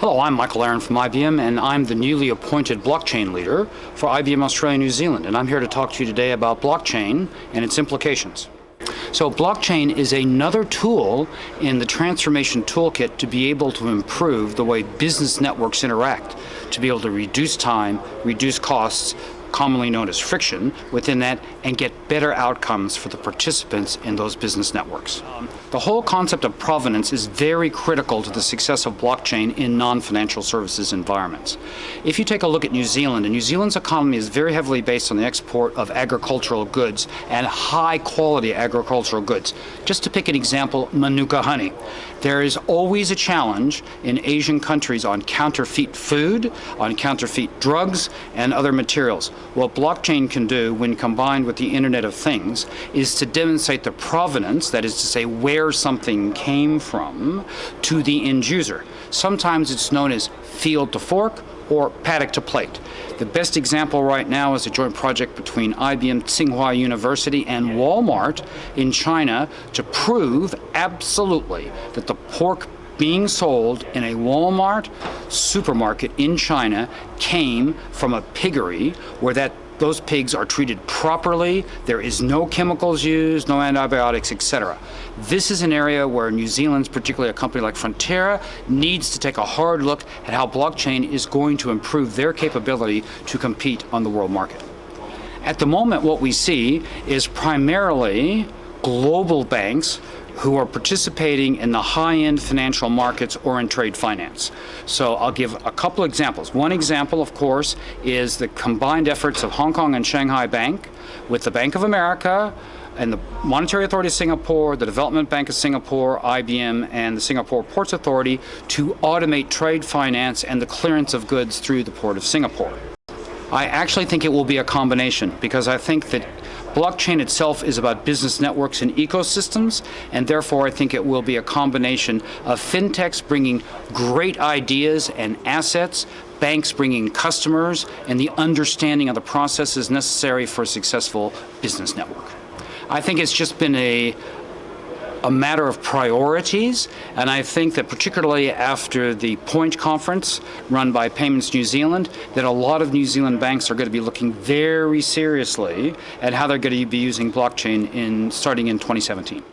Hello, I'm Michael Aaron from IBM, and I'm the newly appointed blockchain leader for IBM Australia New Zealand, and I'm here to talk to you today about blockchain and its implications. So blockchain is another tool in the transformation toolkit to be able to improve the way business networks interact, to be able to reduce time, reduce costs, commonly known as friction, within that, and get better outcomes for the participants in those business networks. The whole concept of provenance is very critical to the success of blockchain in non-financial services environments. If you take a look at New Zealand, and New Zealand's economy is very heavily based on the export of agricultural goods and high-quality agricultural goods. Just to pick an example, Manuka honey. There is always a challenge in Asian countries on counterfeit food, on counterfeit drugs, and other materials. What blockchain can do when combined with the Internet of Things is to demonstrate the provenance, that is to say where something came from, to the end user. Sometimes it's known as field to fork or paddock to plate. The best example right now is a joint project between IBM Tsinghua University and Walmart in China to prove absolutely that the pork being sold in a Walmart supermarket in China came from a piggery where those pigs are treated properly, there is no chemicals used, no antibiotics, etc. This is an area where New Zealand's, particularly a company like Frontiera, needs to take a hard look at how blockchain is going to improve their capability to compete on the world market. At the moment, what we see is primarily global banks who are participating in the high-end financial markets or in trade finance. So I'll give a couple examples. One example, of course, is the combined efforts of Hong Kong and Shanghai Bank with the Bank of America and the Monetary Authority of Singapore, the Development Bank of Singapore, IBM, and the Singapore Ports Authority to automate trade finance and the clearance of goods through the Port of Singapore. I actually think it will be a combination, because I think that blockchain itself is about business networks and ecosystems, and therefore I think it will be a combination of fintechs bringing great ideas and assets, banks bringing customers, and the understanding of the processes necessary for a successful business network. I think it's just been a matter of priorities, and I think that particularly after the Point conference run by Payments New Zealand, that a lot of New Zealand banks are going to be looking very seriously at how they're going to be using blockchain starting in 2017.